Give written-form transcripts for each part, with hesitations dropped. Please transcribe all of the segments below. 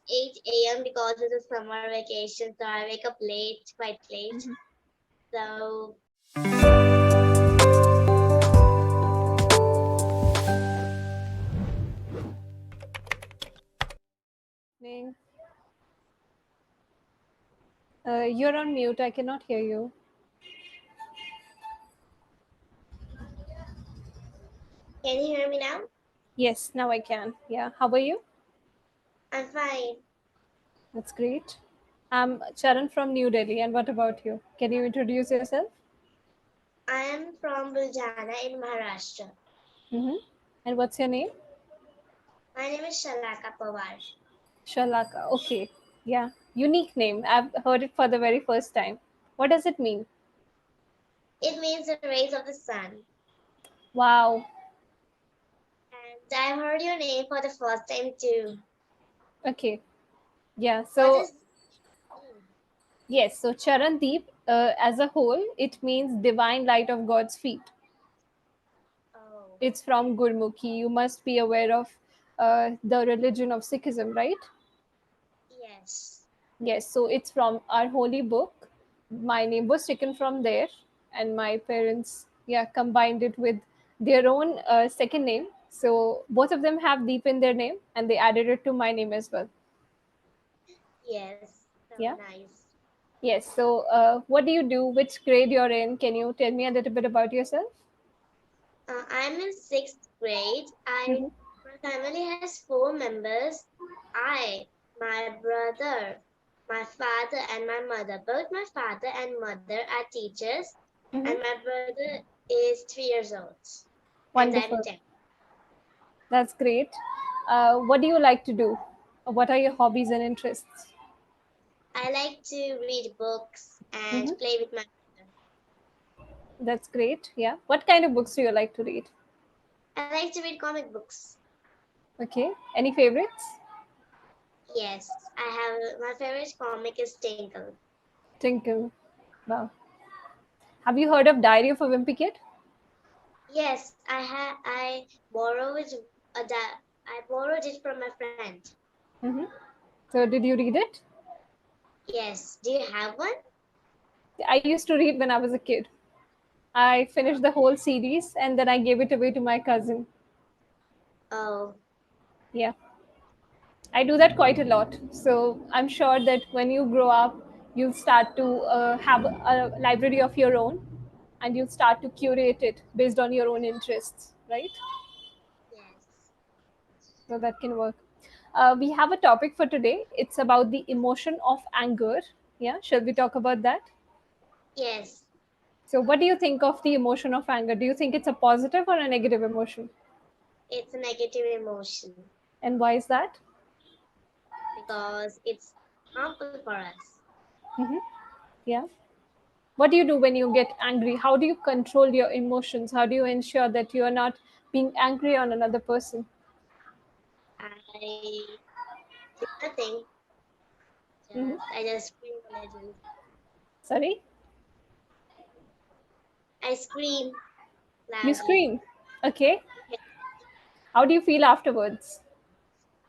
8 a.m. because it's a summer vacation, so I wake up late, quite late. Mhm. So Ning, you're on mute. I cannot hear you. can you hear me now? Yes, now I can. Yeah. How are you? I'm fine. That's great. I'm Charan from New Delhi. And what about you? Can you introduce yourself? I am from Buljana in Maharashtra. Mm-hmm. And what's your name? My name is Shalaka Pawar. Shalaka. Okay. Yeah. Unique name. I've heard it for the very first time. What does it mean? It means the rays of the sun. Wow. And I've heard your name for the first time too. Okay. Yeah. What So, is mean? yes. So, Charandeep, as a whole, it means divine light of God's feet. Oh, It's from Gurmukhi. You must be aware of the religion of Sikhism, right? yes. Yes, so it's from our holy book. My name was taken from there, and my parents, yeah, combined it with their own second name. So both of them have Deep in their name, and they added it to my name as well. Yes. So Yeah. nice. Yes. So, what do you do? Which grade you're in? Can you tell me a little bit about yourself? I'm in sixth grade. Mm-hmm. My family has 4 members. I, my brother, my father, and my mother. Both my father and mother are teachers, and Mm-hmm. my brother is 3 years old, and I'm in Wonderful. 10. That's great. What do you like to do? What are your hobbies and interests? I like to read books and Mm-hmm. play with my brother. That's great. Yeah. What kind of books do you like to read? I like to read comic books. Okay. Any favorites? Yes, I have my favorite comic is Tinkle. Tinkle. Wow. Have you heard of Diary of a Wimpy Kid? Yes, I borrowed I borrowed it from my friend. Mm-hmm. So, did you read it? Yes. Do you have one? I used to read when I was a kid. I finished the whole series and then I gave it away to my cousin. Oh, Yeah. I do that quite a lot. So, I'm sure that when you grow up, you'll start to have a library of your own and you'll start to curate it based on your own interests, right? yes. So that can work. We have a topic for today. It's about the emotion of anger. Yeah, shall we talk about that? Yes. So, what do you think of the emotion of anger? Do you think it's a positive or a negative emotion? It's a negative emotion And why is that? because it's harmful for us. Hmm. Yeah. What do you do when you get angry? How do you control your emotions? How do you ensure that you are not being angry on another person? I do nothing. Hmm. I just scream a little. Sorry, I scream you loudly. scream. Okay. Yes, How do you feel afterwards?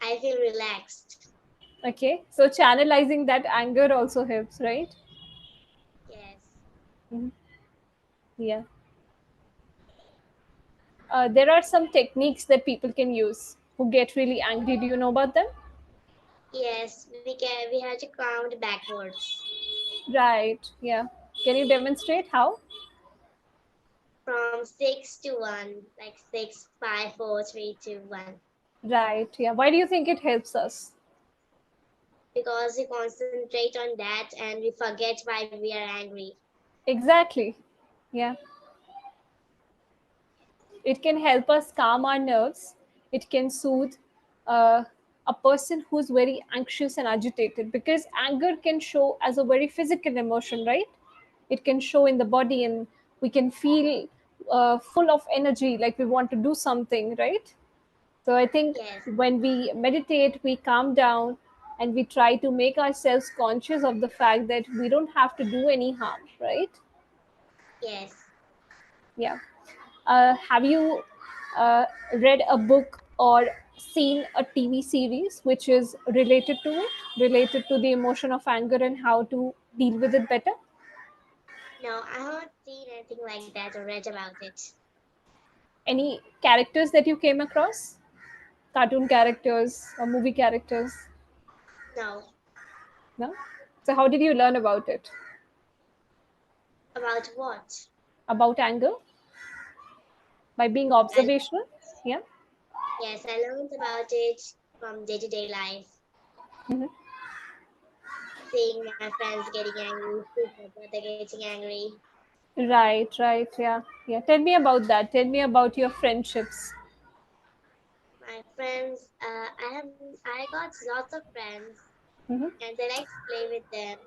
I feel relaxed. Okay. So channelizing that anger also helps, right? Yes. Mhm. Yeah. There are some techniques that people can use who get really angry. Do you know about them? Yes, we have to count backwards Right. Yeah. Can you demonstrate how? from 6 to 1, like 6, 5, 4, 3, 2, 1. Right. Yeah. Why do you think it helps us? Because we concentrate on that and we forget why we are angry. Exactly. Yeah. It can help us calm our nerves. It can soothe uh, a person who's very anxious and agitated because anger can show as a very physical emotion, right? It can show in the body and we can feel full of energy, like we want to do something, right? So I think Yes. when we meditate, we calm down and we try to make ourselves conscious of the fact that we don't have to do any harm, right? Yes. Yeah. Have you read a book or seen a TV series which is related to it, related to the emotion of anger and how to deal with it better? No, I haven't seen anything like that or read about it. Any characters that you came across? Cartoon characters or movie characters? No. No? So, how did you learn about it? About what? About anger? By being I, observational? Yeah. yes, I learned about it from day-to-day life. Mhm. Seeing my friends getting angry, seeing my brother getting angry. Right, right. Yeah. Yeah. Tell me about that. Tell me about your friendships. My friends, I got lots of friends, Hmm. and I like to play with them.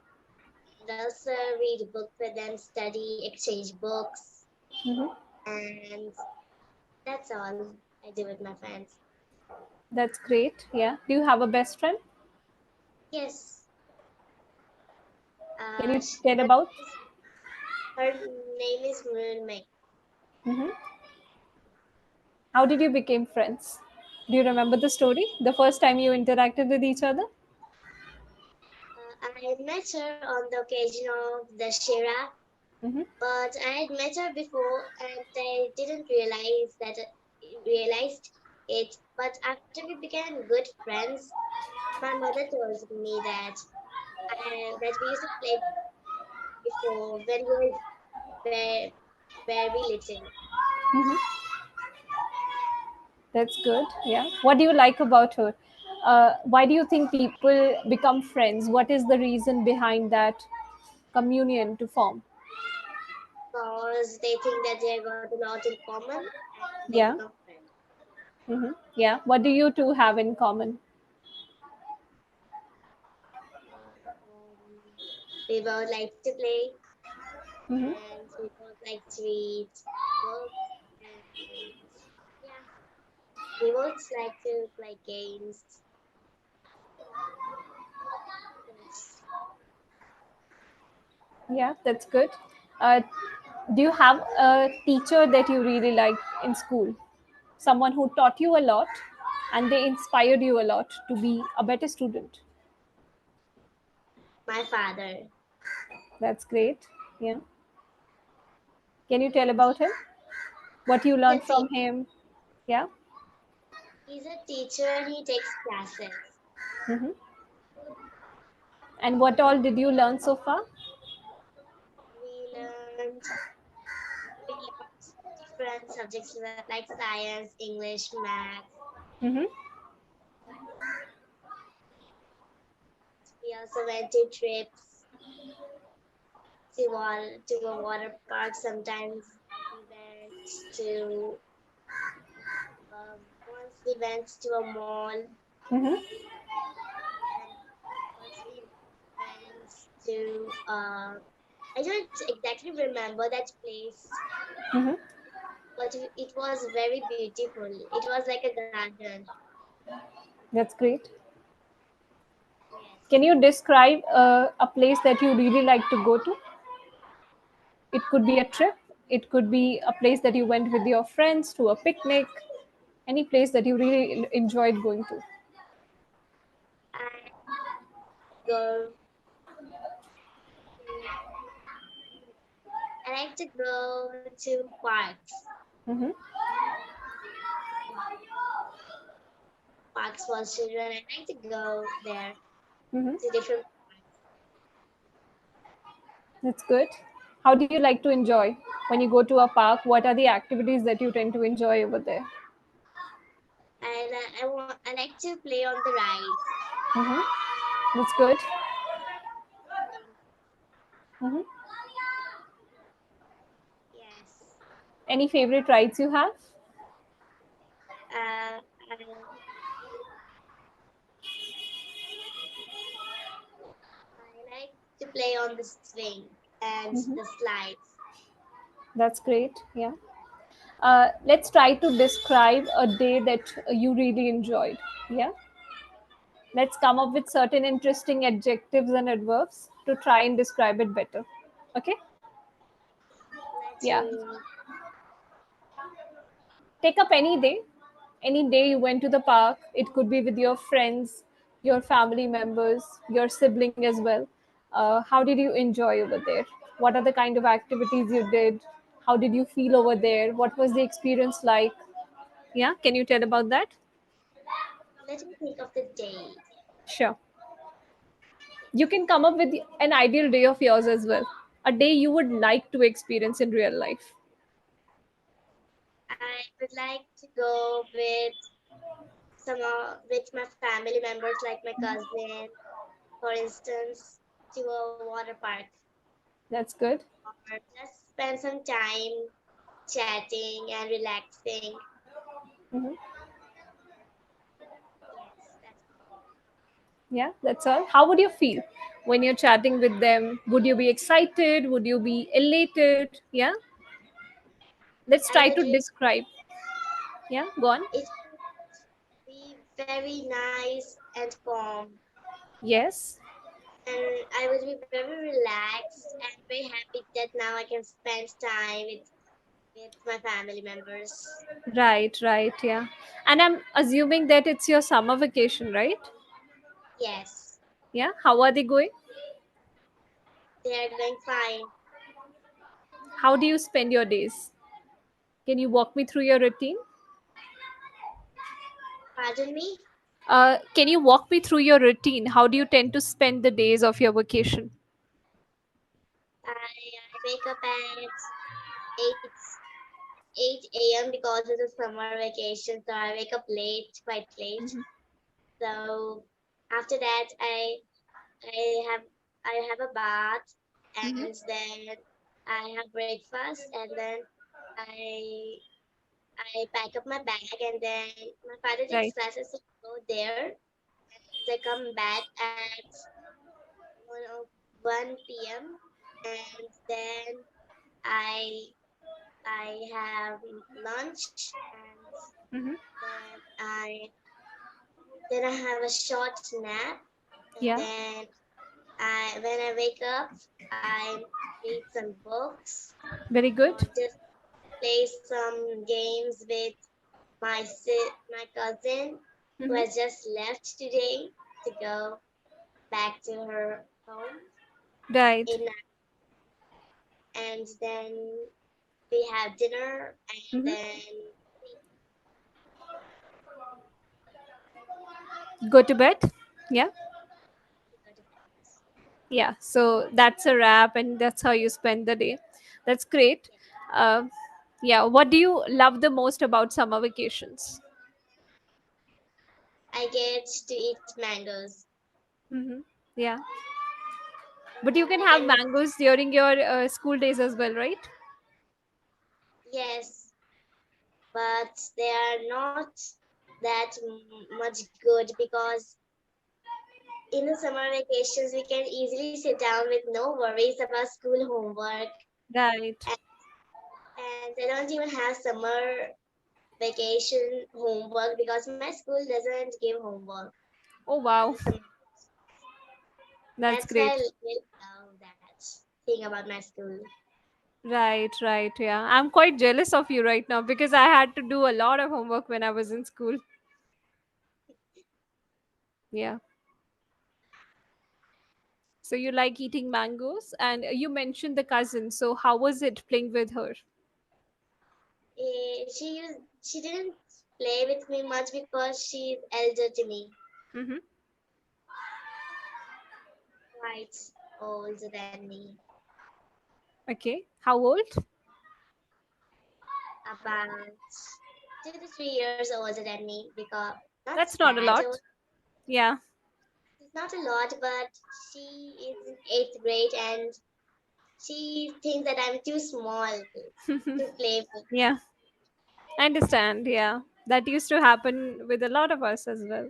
And also read a book with them, study, exchange books, Hmm. and that's all I do with my friends. That's great. Yeah. Do you have a best friend? Yes, Can you sh- tell her, about? her name is Moon. Hmm. How did you become friends? Do you remember the story? The first time you interacted with each other? I met her on the occasion of the Shira, Hmm. but I had met her before and I didn't realized it. But after we became good friends, my mother told me that we used to play before when we were very, very little. Hmm. That's good. Yeah. What do you like about her? Why do you think people become friends? What is the reason behind that communion to form? Because they think that they got a lot in common and they Yeah. become friends. Hmm. Yeah. What do you two have in common? We both like to play Hmm. and we both like to read books and yeah, we both like to play games. Yes. Yeah, that's good. Uh, do you have a teacher that you really liked in school? Someone who taught you a lot and they inspired you a lot to be a better student? My father. That's great. Yeah. Can you tell about him? What you He's a, learned te- from him? Yeah. he's a teacher and he takes classes. Hmm. And what all did you learn so far? We learned we learned different subjects like science, English, math. Hmm. We also went to trips to a water park. Sometimes we went to once we went to a mall Hmm. and once we went to I don't exactly remember that place, Hmm. but it was very beautiful. It was like a garden. That's great. Yes. Can you describe a place that you really like to go to? It could be a trip, it could be a place that you went with your friends to a picnic, any place that you really enjoyed going to. I go to I like to go to parks. Hmm. Parks for children. I like to go there Hmm. to different parks. That's good. How do you like to enjoy when you go to a park? What are the activities that you tend to enjoy over there? And I like to play on the rides. Hmm. That's good. Thing. Hmm. Yes. Any favorite rides you have? I like to play on the swing and Hmm. the slides. That's great. Yeah. Let's try to describe a day that you really enjoyed. Yeah. Let's come up with certain interesting adjectives and adverbs to try and describe it better. Okay? Let Yeah. me Take up any day. Any day you went to the park, it could be with your friends, your family members, your sibling as well. How did you enjoy over there? What are the kind of activities you did? How did you feel over there? What was the experience like? Yeah, can you tell about that? Let me think of the day. Sure. You can come up with an ideal day of yours as well. A day you would like to experience in real life. I would like to go with with my family members, like my cousin, for instance, to a water park, That's good. or just spend some time chatting and relaxing. Mhm. Yes, that's Yeah, that's all. How would you feel when you're chatting with them? Would you be excited? Would you be elated? Yeah, let's I try would to be, describe. Yeah, go on. it would be very nice and calm. Yes. And I would be very relaxed and very happy that now I can spend time with my family members. Right, right. Yeah. And I'm assuming that it's your summer vacation, right? Yes, Yeah. How are they going? they are going fine. How do you spend your days? Can you walk me through your routine? Pardon me? Can you walk me through your routine? How do you tend to spend the days of your vacation? I wake up at 8, 8 a.m. because it's a summer vacation, so I wake up late, quite late. Mhm. So after that, I have I have a bath, Mhm. and then I have breakfast, and then I I pack up my bag, and then my father takes Right. classes, so I go there. They come back at 1 p.m. and then I I have lunch, and Hmm. then I have a short nap, and Yeah. then I when I wake up I read some books Very or good. just play some games with my cousin who Hmm. has just left today to go back to her home Right. in and then we have dinner and Hmm. then we Go to bed. Yeah. go to bed. Yeah. So that's a wrap, and that's how you spend the day. That's great. Uh, yeah. What do you love the most about summer vacations? I get to eat mangoes. Hmm. Yeah. But you can I have can mangoes during your school days as well, right? yes, but they are not that much good because in the summer vacations we can easily sit down with no worries about school homework, Right. and, and they don't even have summer vacation homework because my school doesn't give homework Oh, in wow. the summer. That's That's why I great. really love that thing about my school. Right, right. Yeah. I'm quite jealous of you right now because I had to do a lot of homework when I was in school. Yeah. So you like eating mangoes, and you mentioned the cousin. So how was it playing with her? She didn't play with me much because she's elder to me, Hmm. quite older than me, Okay. How old? about 2 to 3 years older than me. Because not That's not a that old, lot. Yeah. it's not a lot, but she is in eighth grade and she thinks that I'm too small to play with Yeah. I understand. Yeah. That used to happen with a lot of us as well.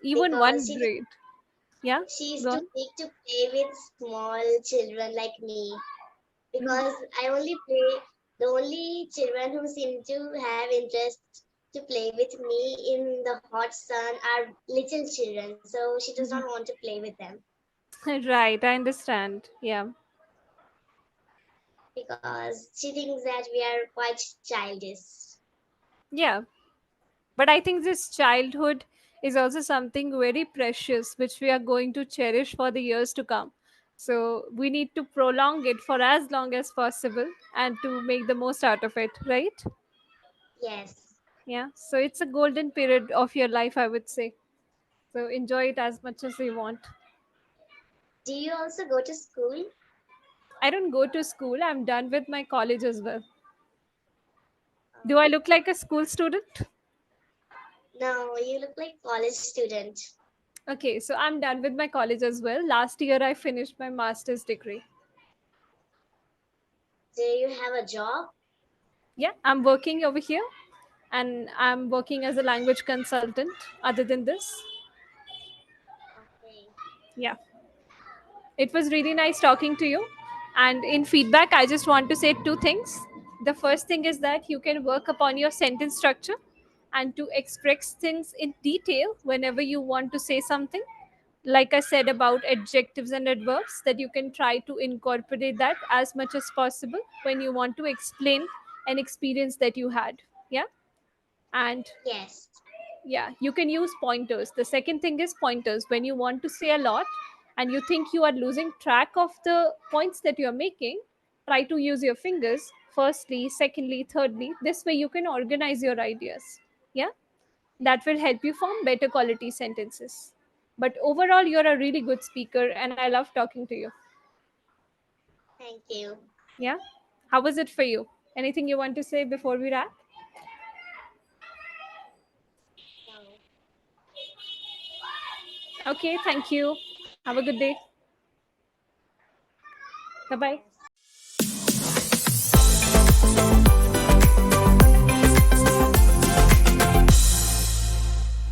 Even because one grade. Yeah. she's Go too on. big to play with small children like me. Mhm. Because I only play the only children who seem to have interest to play with me in the hot sun are little children. So she does not Mhm. want to play with them Right. I understand. Yeah. because she thinks that we are quite childish. Yeah. But I think this childhood is also something very precious, which we are going to cherish for the years to come. So we need to prolong it for as long as possible and to make the most out of it, right? Yes. Yeah. So it's a golden period of your life, I would say. So enjoy it as much as you want. Do you also go to school? I don't go to school. I'm done with my college as well. Do I Oh, look like a school student? no, you look like college student. Okay, so I'm done with my college as well. Last year I finished my master's degree. Do you have a job? Yeah, I'm working over here and I'm working as a language consultant other than this. Okay. Yeah. It was really nice talking to you. And in feedback, I just want to say two things. The first thing is that you can work upon your sentence structure and to express things in detail whenever you want to say something. Like I said about adjectives and adverbs, that you can try to incorporate that as much as possible when you want to explain an experience that you had. Yeah. And Yes. yeah, you can use pointers. The second thing is pointers. When you want to say a lot and you think you are losing track of the points that you're making, try to use your fingers firstly, secondly, thirdly. This way you can organize your ideas. Yeah, that will help you form better quality sentences. But overall, you're a really good speaker and I love talking to you. Thank you. Yeah, how was it for you? Anything you want to say before we wrap? No. Okay, thank you. Have a good day. Bye bye. Yes.